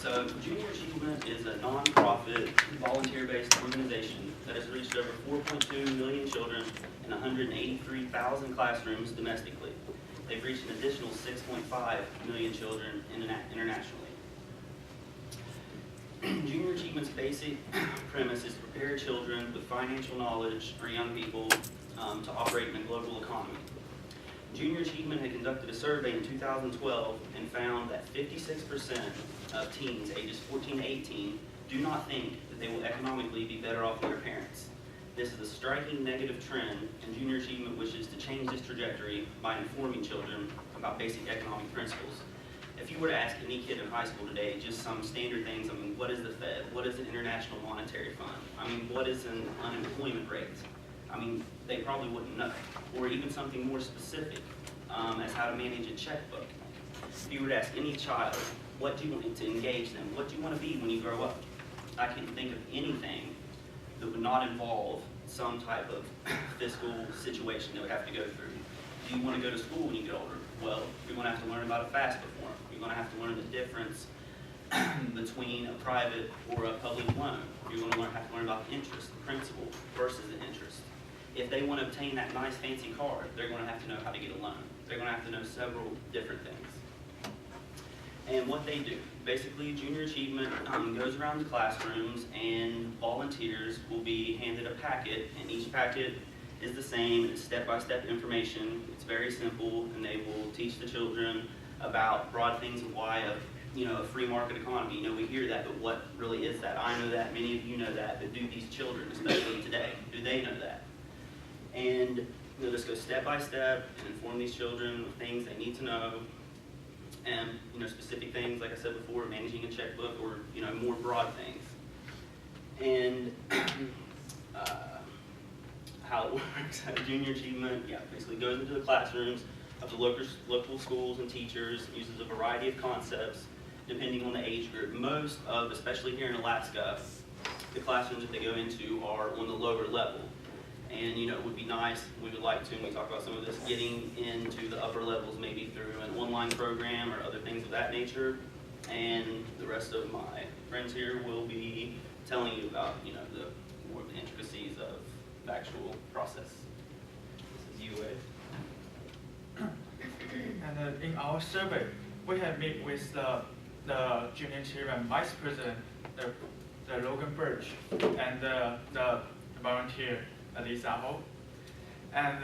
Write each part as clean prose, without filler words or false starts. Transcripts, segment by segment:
So Junior Achievement is a non-profit, volunteer-based organization that has reached over 4.2 million children in 183,000 classrooms domestically. They've reached an additional 6.5 million children internationally. Junior Achievement's basic premise is to prepare children with financial knowledge or young people to operate in a global economy. Junior Achievement had conducted a survey in 2012 and found that 56% of teens ages 14 to 18 do not think that they will economically be better off than their parents. This is a striking negative trend, and Junior Achievement wishes to change this trajectory by informing children about basic economic principles. If you were to ask any kid in high school today just some standard things, I mean, what is the Fed? What is an International Monetary Fund? I mean, what is an unemployment rate? I mean, they probably wouldn't know. Or even something more specific as how to manage a checkbook. If you were to ask any child, what do you want to engage them? What do you want to be when you grow up? I can't think of anything that would not involve some type of fiscal situation they would have to go through. Do you want to go to school when you get older? Well, you're going to have to learn about a FAFSA form. You're going to have to learn the difference between a private or a public loan. You're going to have to learn about the interest, the principal versus the interest. If they want to obtain that nice fancy car, they're going to have to know how to get a loan. They're going to have to know several different things. And what they do, basically Junior Achievement goes around the classrooms and volunteers will be handed a packet, and each packet is the same. It's step-by-step information. It's very simple, and they will teach the children about broad things of why a free market economy. We hear that, but what really is that? I know that, many of you know that, but do these children, especially today, do they know that? And just go step by step and inform these children of things they need to know, and specific things, like I said before, managing a checkbook, or more broad things. And how it works at Junior Achievement, basically goes into the classrooms of the local schools and teachers, uses a variety of concepts depending on the age group. Most of, especially here in Alaska, the classrooms that they go into are on the lower level. And it would be nice, we would like to, and we talk about some of this, getting into the upper levels maybe through an online program or other things of that nature. And the rest of my friends here will be telling you about more of the intricacies of the actual process. This is you, Ed. And in our survey, we have met with the Junior Achievement Vice President, the Logan Birch, and the volunteer, Lisa Ho. And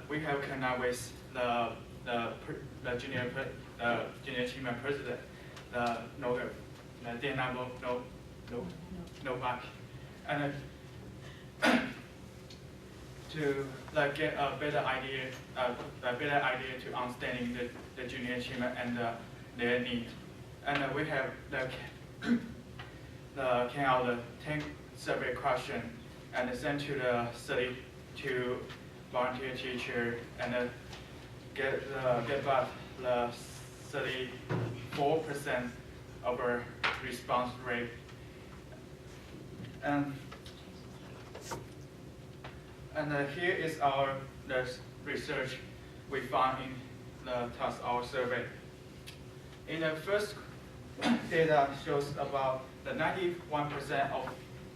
we have connected with the Junior Achievement President, the Dana Novak, and to get a better idea to understanding the Junior Achievement and their need. And we have came out the 10 survey question and sent to the 32 volunteer teacher, and get back the 34% of our response rate. And here is the research we found in the task hour survey. In the first data shows about the 91% of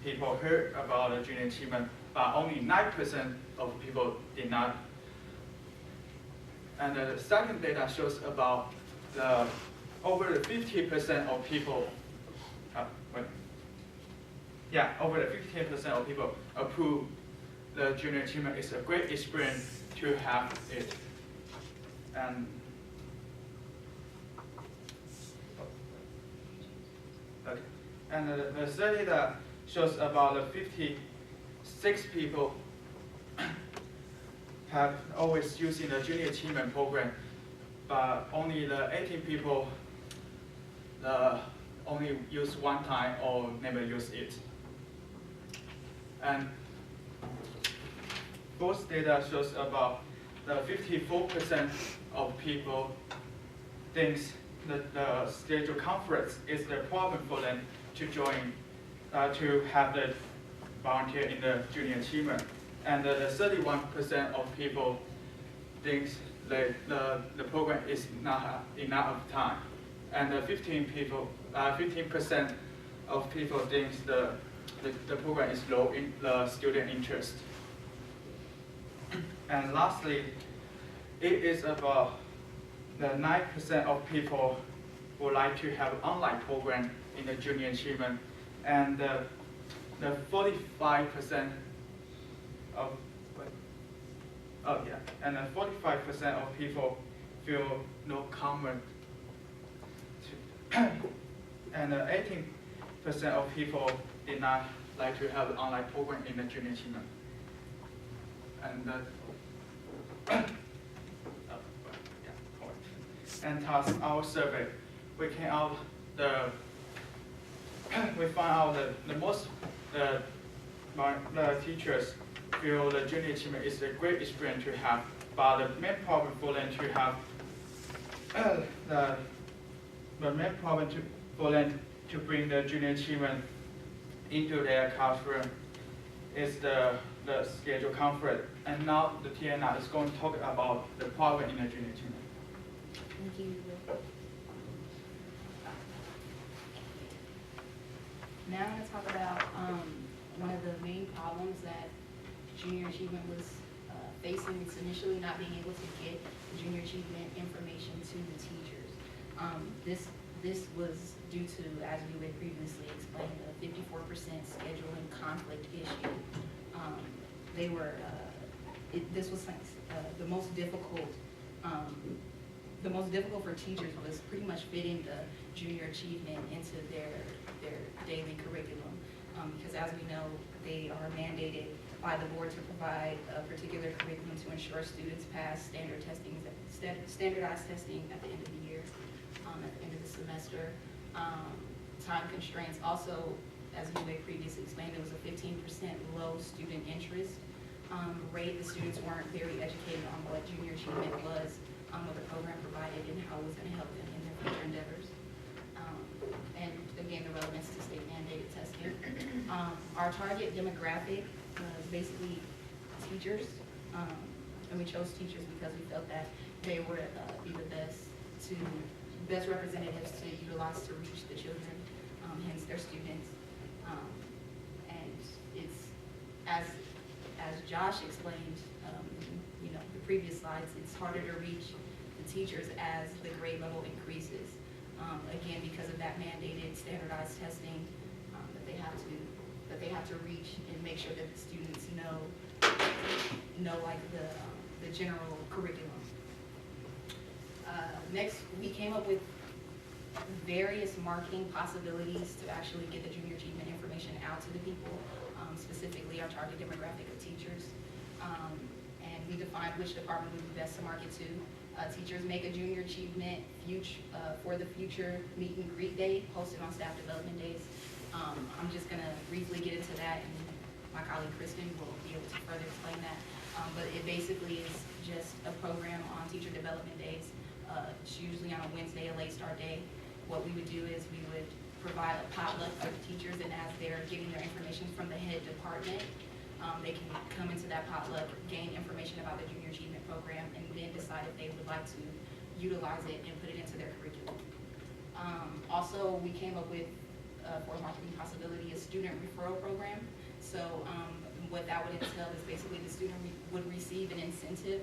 people heard about the Junior Achievement, but only 9% of people did not. And the second data shows about over the 50% of people, over the 50% of people approve the Junior Achievement is a great experience to have it. And the study that shows about the 56 people have always using the Junior Achievement program, but only the 18 people only use one time or never use it. And both data shows about the 54% of people thinks that the schedule conflict is the problem for them to join, to have the volunteer in the Junior Achievement. And the 31% of people thinks that the program is not enough time. And the 15% 15% of people think the program is low in the student interest. And lastly, it is about the 9% of people would like to have an online program in the junior achievement, and the 45% of and the 45% of people feel no comfort, and 18% of people did not like to have an online program in the junior achievement. And thus our survey, we found out the teachers feel the junior achievement is a great experience to have, but the main problem for them to have to bring the junior achievement into their classroom is the schedule conflict. And now the Tiana is going to talk about the problem in the junior achievement. Thank you. Now I'm going to talk about one of the main problems that junior achievement was facing. It's initially not being able to get the junior achievement information to the teachers. This was due to, as we had previously explained, a 54% scheduling conflict issue. This was the most difficult. The most difficult for teachers was pretty much fitting the junior achievement into their daily curriculum, because as we know, they are mandated by the board to provide a particular curriculum to ensure students pass standardized testing at the end of the year, at the end of the semester. Time constraints also, as you may previously explained, there was a 15% low student interest rate. The students weren't very educated on what junior achievement was, what the program provided, and how it was going to help them in their future endeavors. And again, the relevance to state mandated testing. Our target demographic is basically teachers, and we chose teachers because we felt that they would be the best representatives to utilize to reach the children, hence their students. And it's, as Josh explained, the previous slides, it's harder to reach the teachers as the grade level increases. Again, because of that mandated standardized testing that they have to reach and make sure that the students know like the general curriculum. Next, we came up with various marketing possibilities to actually get the junior achievement information out to the people, specifically our target demographic of teachers. And we defined which department would be best to market to. Teachers make a junior achievement for the future meet and greet day posted on staff development days. I'm just going to briefly get into that, and my colleague Kristen will be able to further explain that. But it basically is just a program on teacher development days. It's usually on a Wednesday, a late start day. What we would do is we would provide a potluck for the teachers, and as they're getting their information from the head department, they can come into that potluck, gain information about the junior achievement program, and then decide if they would like to utilize it and put it into their curriculum. Also, we came up with, for a marketing possibility, a student referral program. So what that would entail is basically the student would receive an incentive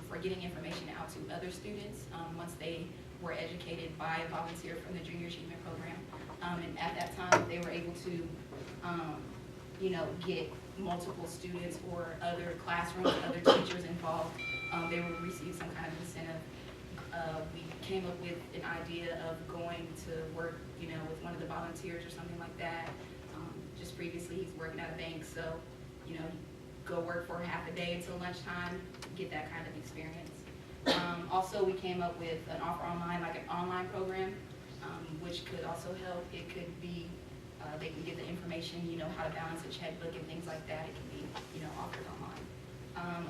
for getting information out to other students once they were educated by a volunteer from the junior achievement program. And at that time, they were able to get multiple students or other classrooms, other teachers involved. They would receive some kind of incentive. We came up with an idea of going to work, with one of the volunteers or something like that. Just previously, he's working at a bank, so, go work for half a day until lunchtime, get that kind of experience. Also, we came up with an offer online, like an online program, which could also help. It could be, they can get the information, how to balance a checkbook and things like that. It can be, offered online.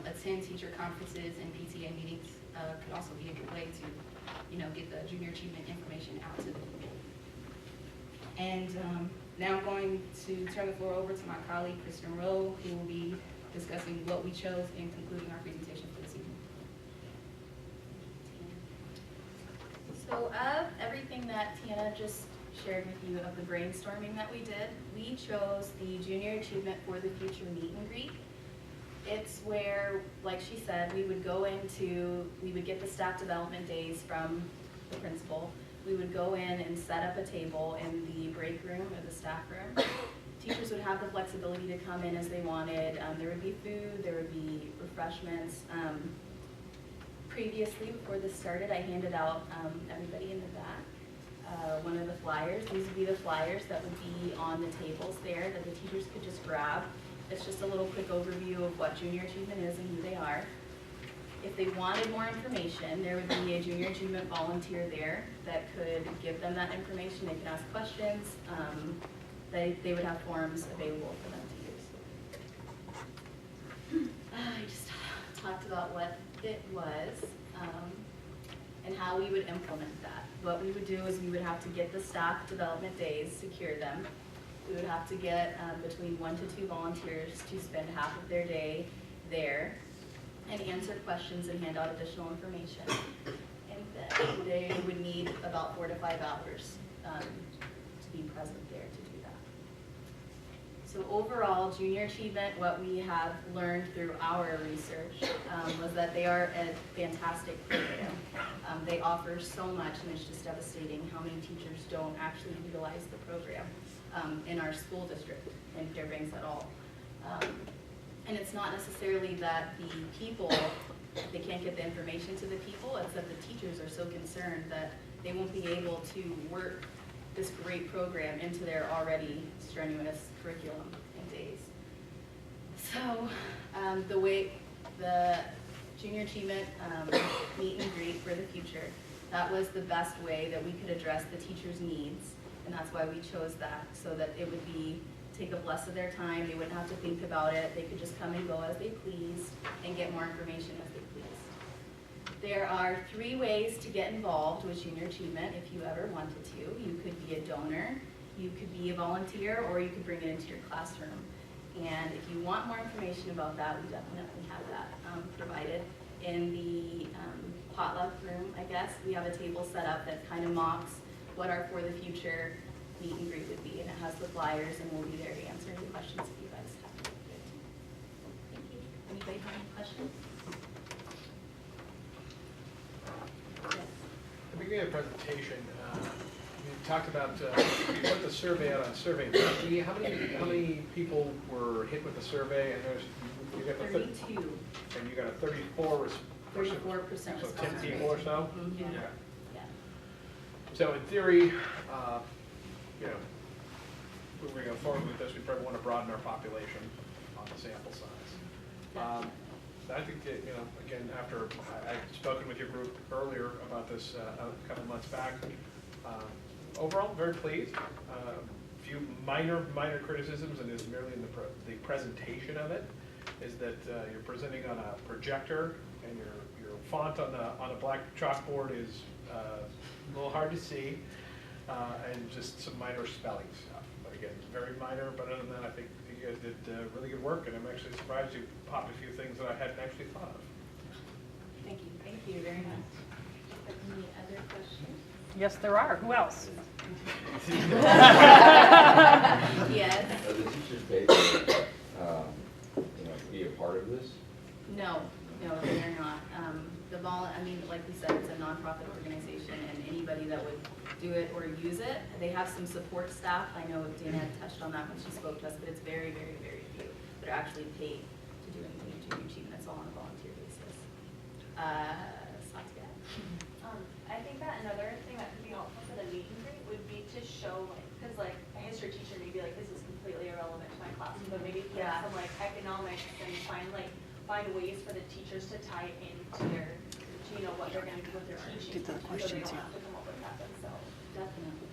Attend teacher conferences and PTA meetings could also be a good way to, get the junior achievement information out to the people. And now I'm going to turn the floor over to my colleague, Kristen Rowe, who will be discussing what we chose in concluding our presentation for this evening. So of everything that Tiana just shared with you of the brainstorming that we did, we chose the Junior Achievement for the Future meet and greet. It's where, like she said, we would get the staff development days from the principal. We would go in and set up a table in the break room or the staff room. Teachers would have the flexibility to come in as they wanted. There would be food, there would be refreshments. Previously, before this started, I handed out everybody in the back one of the flyers. These would be the flyers that would be on the tables there that the teachers could just grab. It's just a little quick overview of what Junior Achievement is and who they are. If they wanted more information, there would be a Junior Achievement volunteer there that could give them that information. They could ask questions. They would have forms available for them to use. I just talked about what it was and how we would implement that. What we would do is we would have to get the staff development days, secure them. We would have to get between 1 to 2 volunteers to spend half of their day there and answer questions and hand out additional information. And then they would need about 4 to 5 hours to be present there to do that. So overall, Junior Achievement, what we have learned through our research was that they are a fantastic program. They offer so much, and it's just devastating how many teachers don't actually utilize the program in our school district in Fairbanks at all. And it's not necessarily that the people, they can't get the information to the people, it's that the teachers are so concerned that they won't be able to work this great program into their already strenuous curriculum and days. So the Junior Achievement meet and greet for the future, that was the best way that we could address the teachers' needs, and that's why we chose that, so that it would take up less of their time. They wouldn't have to think about it. They could just come and go as they pleased and get more information as they pleased. There are 3 ways to get involved with Junior Achievement if you ever wanted to. You could be a donor, you could be a volunteer, or you could bring it into your classroom. And if you want more information about that, we definitely have that provided. In the potluck room, I guess, we have a table set up that kind of mocks what our For the Future meet and greet would be, and it has the flyers, and we'll be there to answer any questions if you guys have. Thank you. Anybody have any questions? Yes. At the beginning of the presentation, you talked about, you put the survey out on Survey. How many people were hit with the survey? And you got the 32. And you got a 34%. 34% So 10 response rate. people or so? Mhm. Yeah. Yeah. So in theory, you know, if we're going to go forward with this, we probably want to broaden our population on the sample size. I think that, you know, again, after I'd spoken with your group earlier about this a couple months back, overall, very pleased. Few minor criticisms, and is merely in the presentation of it, is that you're presenting on a projector, and your font on a black chalkboard is a little hard to see, and just some minor spelling stuff. But again, very minor, but other than that, I think you guys did really good work, and I'm actually surprised you popped a few things that I hadn't actually thought of. Thank you. Thank you very much. Any other questions? Yes, there are. Who else? Yes. Are the teachers paid to, be a part of this? No, they are not. Like we said, it's a nonprofit organization, and anybody that would do it or use it, they have some support staff. I know Dana had touched on that when she spoke to us, but it's very, very, very few that are actually paid to do anything in Junior Achievement. It's all on a volunteer basis. Satya. I think that another thing that could be helpful for the meet and greet would be to show, because a history teacher may be like, this is completely irrelevant to my class, but maybe put some economics and find ways for the teachers to tie it into their, what they're going to do with their teaching, so they don't have to come up with that themselves. Definitely.